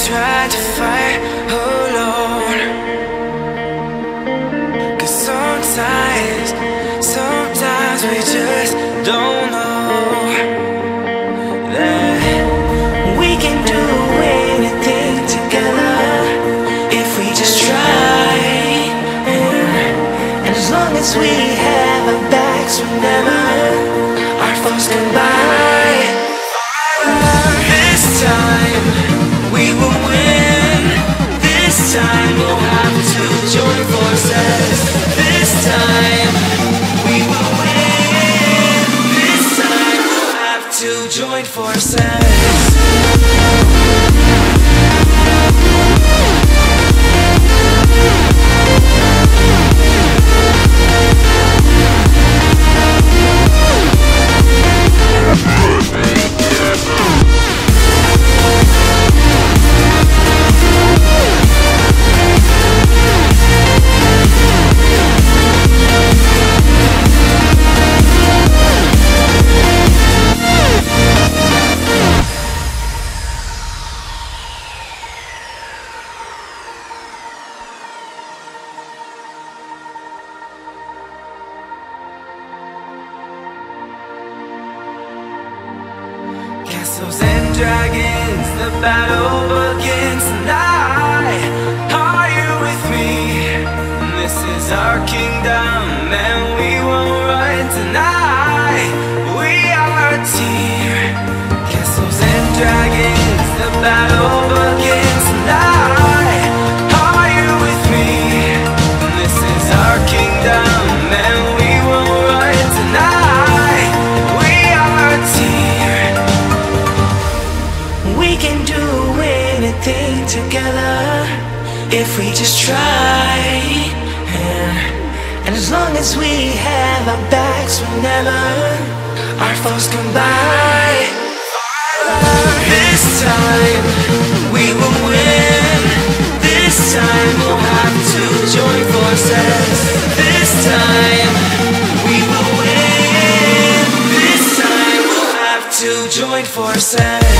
tried to fight alone. 'Cause sometimes we just don't know that we can do anything together if we just try. And as long as we have our backs, whenever our foes come by, this time we will win. This time we'll have to join forces. This time we will win. This time we'll have to join forces. Castles and dragons, the battle begins tonight. Are you with me? This is our kingdom and we won't run tonight. We are a team. Castles and dragons, the battle begins tonight. Are you with me? This is our kingdom and we won't run tonight. We are a team. We can do anything together if we just try. And as long as we have our backs, whenever our foes come by, this time we will win. This time we'll have to join forces. This time we will win. This time we'll have to join forces.